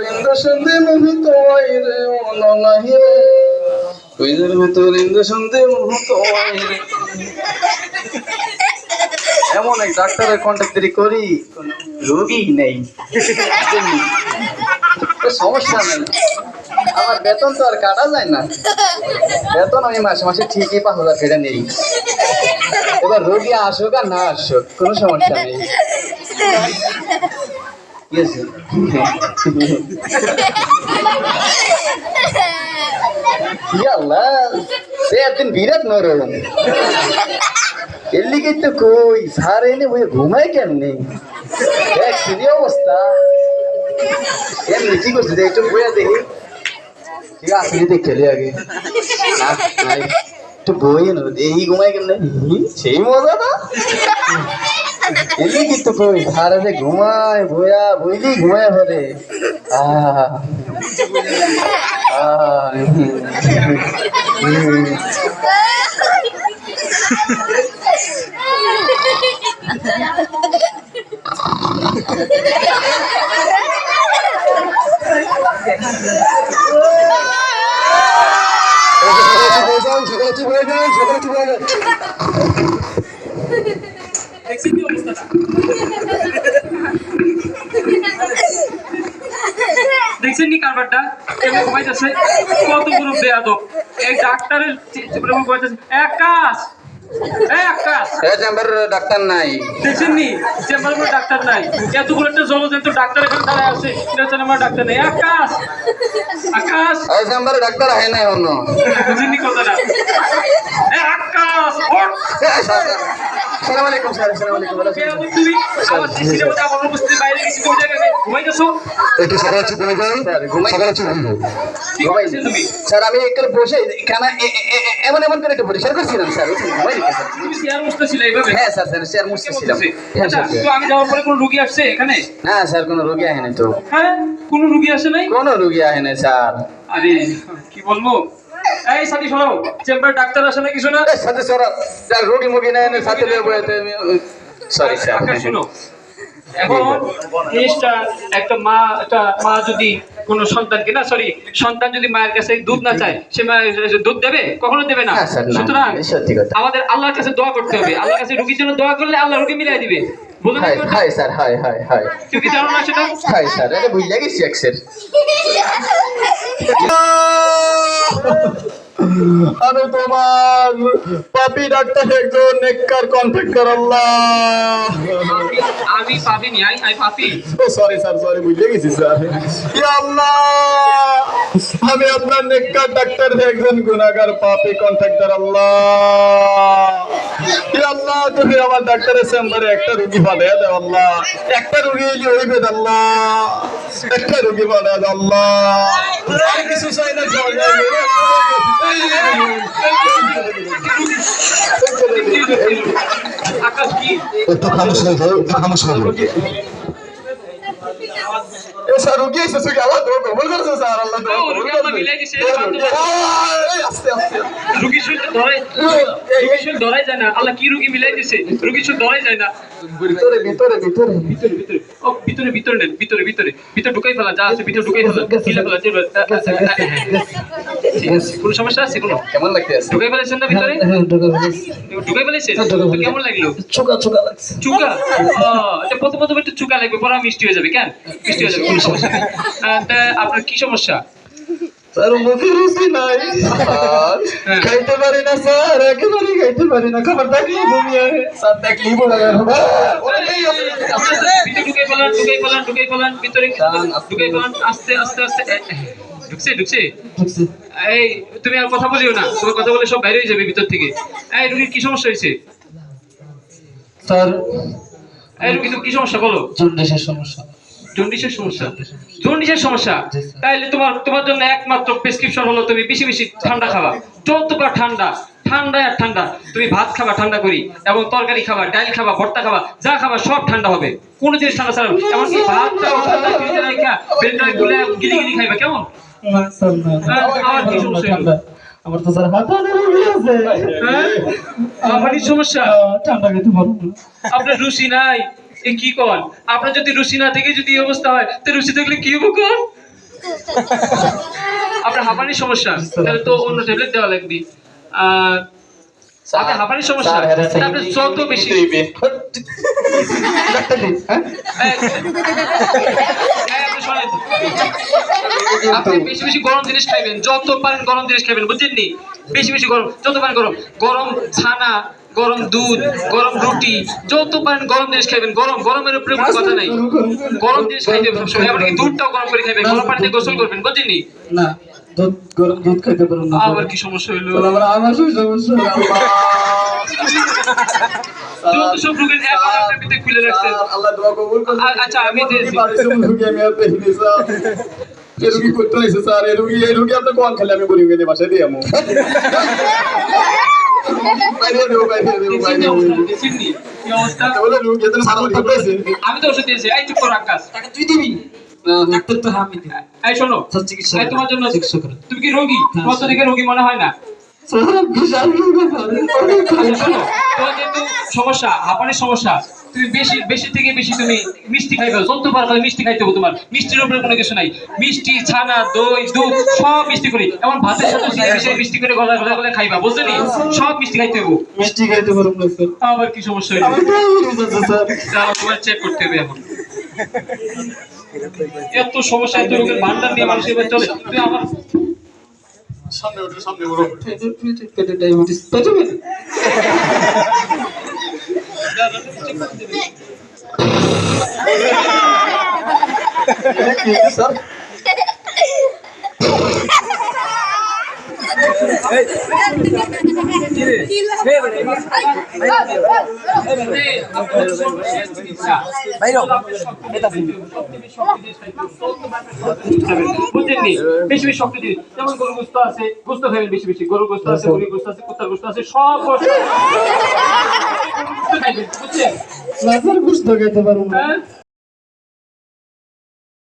ইন্দ্র সন্ধে মুহূর্ত আইরে অননাহিরে কইদের ভিতর ইন্দ্র সন্ধে মুহূর্ত আইরে এমন এক ডাক্তারের কন্ট্যাক্ট করি কোনো রোগী নেই সমস্যা নেই আমার বেতন তো আর কাটা যায় না বেতন আমি মাসে মাসে ঠিকই 5,000 টাকা নেই এবার রোগী আসুক আর না আসুক কোনো সমস্যা নেই একদিন বিরাট নরম এর লিগে তো কই সার এনে বই ঘুমায় কেমনি দেখছি অবস্থা এমনি কি করছি একটু বইয়া দেখি ঠিক আছে দেখে আগে একটু বই এই ঘুমায় কেমনে সেই মজা না এলি কিন্তু কই সারা যে ঘুমায় বইয়া বইলি ঘুমায় ফেলে দেখছেন নি কারবারটা এমন ঘুমাইতেছে কত বড় বেয়াদব এই ডাক্তারের আকাশ ডাক্তার নাই দেখছেন নি চেম্বার কোনো ডাক্তার নাই এত বড় একটা জলজন্ত ডাক্তার এখানে দাঁড়ায় আছে এটা আমার ডাক্তার নেই আকাশ আকাশ এই চেম্বারে ডাক্তার হয় নাই অন্য বুঝিনি কথাটা আকাশ আসসালামু আলাইকুম স্যার আসসালামু আলাইকুম তুমি আমার দৃষ্টির মধ্যে আমার উপস্থিতি বাইরে গেছি কোন জায়গায় ঘুমাইতেছো একটু সকালে চুপ হয়ে যাও স্যার সকালে চুপ হয়ে যাও ঘুমাইছেন তুমি স্যার আমি একটু বসে কেন এমন এমন করে একটু পরিষ্কার করছিলাম স্যার তুমি চেয়ার মুছতেছিলে এইভাবে হ্যাঁ স্যার স্যার চেয়ার মুছতেছিলাম হ্যাঁ স্যার তো আমি যাওয়ার পরে কোন রোগী আসছে এখানে না স্যার কোনো রোগী আসে নাই তো হ্যাঁ কোনো রোগী আসে নাই কোনো রোগী আসে নাই স্যার আরে কি বলবো এই সাথী শোনো চেম্বার ডাক্তার আসে না কিছু না সাথে স্যার রোগী মুগী না এনে সাথে নিয়ে বইতে সরি স্যার শুনো এখন জিনিসটা একটা মা যদি কোনো সন্তানকে না সন্তান যদি মায়ের কাছে দুধ না চায় সে মা দুধ দেবে কখনো দেবে না সুতরাং আমাদের আল্লাহর কাছে দোয়া করতে হবে আল্লাহর কাছে রোগীর জন্য দোয়া করলে আল্লাহ রোগী মিলাই দিবে hi sir high high high তুই কি জানো না সেটা হাই স্যার এটা বুঝলে গেছি একসের আমি তোমার পাপি ডাক্তার একজন নেককার কন্ট্রাক্টর আল্লাহ আমি পাপি নি আমি পাপি ও সরি স্যার সরি বুঝলে গেছি স্যার ইয়া আল্লাহ আমি আপনার নেককার ডাক্তার একজন গুনাহগার পাপি কন্ট্রাক্টর আল্লাহ ইয়া আল্লাহ তুমি আমার ডাক্তারের চেম্বারে একটা রোগী পাঠিয়ে দাও আল্লাহ একটা রোগী এলে হইবে আল্লাহ একটা রোগী পাঠিয়ে দাও আল্লাহ আর কিছু চাই না আকাশ কি একটু খামোশ হয়ে যাও একটু খামোশ হয়ে যাও স্যার রোগী এসেছে কি আল্লাহ দোয়া কবুল করেছে স্যার আল্লাহ দোয়া কবুল আল্লাহ মিলাই দিছে আস্তে আস্তে রোগী শুধু ধরাই যায় না আল্লাহ কি রোগী মিলাই দিছে রোগী শুধু ধরাই যায় না ভিতরে ভিতরে ভিতরে ভিতরে ভিতরে ও ভিতরে ভিতরে নেন ভিতরে ভিতরে ভিতরে ঢুকাই ফেলা যা আছে ভিতরে ঢুকাই ফেলা কিলা ফেলা ঠিক আছে কোনো সমস্যা আছে কোনো কেমন লাগতেছে ঢুকাই ফেলেছেন না ভিতরে ঢুকাই ফেলেছেন কেমন লাগলো চুকা চুকা লাগছে চুকা এটা প্রথম একটু চুকা লাগবে পরে মিষ্টি হয়ে যাবে কেন মিষ্টি হয়ে যাবে কোনো সমস্যা নেই আপনার কি সমস্যা স্যার মুখে রুচি নাই খাইতে পারি না স্যার একেবারে খাইতে পারি না খাবার থাকলেই বমি হয় স্যার দেখলেই বোঝা যায় ঢুকাই ফেলান ভিতরে ঢুকাই ফেলান আস্তে আস্তে আস্তে ঢুকছে এই তুমি আর কথা বলিও না তোমার কথা বলে সব বাইরে হয়ে যাবে ভিতর থেকে এই রুগীর কি সমস্যা হয়েছে স্যার এই রুগী কি সমস্যা বলো জন্ডিসের সমস্যা জন্ডিসের সমস্যা তাইলে তোমার জন্য একমাত্র প্রেসক্রিপশন হলো তুমি বেশি বেশি ঠান্ডা খাবা যতবার ঠান্ডা আর ঠান্ডা তুমি ভাত খাবা ঠান্ডা করি এবং তরকারি খাবা ডাল খাবা ভর্তা খাবা যা খাবা সব ঠান্ডা হবে কোনো জিনিস ঠান্ডা ছাড়া এমনকি ভাতটা ঠান্ডা ফ্রিজে রাখা বেলটা গুলে গিলি খাইবা কেমন আমার কি সমস্যা আমার তো স্যার হাত আছে আমার কি সমস্যা ঠান্ডা খেতে পারবো না আপনার রুচি নাই এ কি কন আপনার যদি রুচি না থেকে যদি এই অবস্থা হয় তো রুচি থাকলে কি হবে কোন আপনার হাঁপানির সমস্যা, তাহলে তো অন্য ট্যাবলেট দেওয়া লাগবে। আর আপনার হাঁপানির সমস্যা, তাহলে যত বেশি আপনি শোনেন, আপনি বেশি বেশি গরম জিনিস খাইবেন, যত পারেন গরম জিনিস খাইবেন, বুঝছেন নি? বেশি বেশি গরম, যত পারেন গরম, গরম ছানা, গরম দুধ, গরম রুটি, যত পারেন গরম জিনিস খাইবেন। গরমের উপরে কোনো কথা নাই, গরম জিনিস খাইতে হবে সবসময়। এমনকি দুধটাও গরম করে খাইবেন, গরম পানিতে গোসল করবেন, বুঝছেন নি? না গরম দুধ খাইতে পারো না। আবার কি সমস্যা হইলো? আমার সমস্যা সব রোগের এক আপনার ভিতরে খুলে রাখছেন। আল্লাহ দোয়া কবুল করুন। আচ্ছা, আমি দিয়েছি। আমি আর দেখিনি স্যার। এই রোগী করতে হয়েছে স্যার, এই রোগী আপনি কোন খালি আমি বলি গেলে বাসায় দিয়ে আমো। আমি তো ওষুধ দিয়েছি। এই চুপ করো আকাশ, টাকা তুই দিবি? ডাক্তার তো আমি দিই। এই শোনো, এই তোমার জন্য, তুমি কি রোগী? তোমার তো দেখে রোগী মনে হয় না। আচ্ছা, শোনো, তোমার যেহেতু সমস্যা, হাঁপানির সমস্যা, তুমি বেশি থেকে বেশি তুমি মিষ্টি খাইবে, যত পারো মিষ্টি খাইতে হবে। তোমার মিষ্টির উপরে কোনো কিছু নাই। মিষ্টি, ছানা, দই, দুধ সব মিষ্টি করে, এমন ভাতের সাথে মিষ্টি করে গলা খাইবা, বুঝছো নি? সব মিষ্টি খাইতে হবে। মিষ্টি খাইতে পারো না স্যার। আবার কি সমস্যা হইলো? তাও তোমার চেক করতে হবে এখন। এত সমস্যা, এত রোগের ভান্ডার নিয়ে মানুষ এবার চলে। তুই আমার সামনে ওঠো, সামনে ওঠো। পেটে ডায়াবেটিস পেটে স্যার বুঝলেননি? বেশি বেশি শক্তি দিন। যেমন গরুর গোস্ত আছে, গোস্ত খাবেন বেশি বেশি। গরুর গোস্ত আছে, মুরগির গোস্ত আছে, কুত্তার গোস্ত আছে, সব গোস্ত খাইবেন, বুঝছেন? লাফার গুস্ত খাইতে পারো না। হ্যাঁ?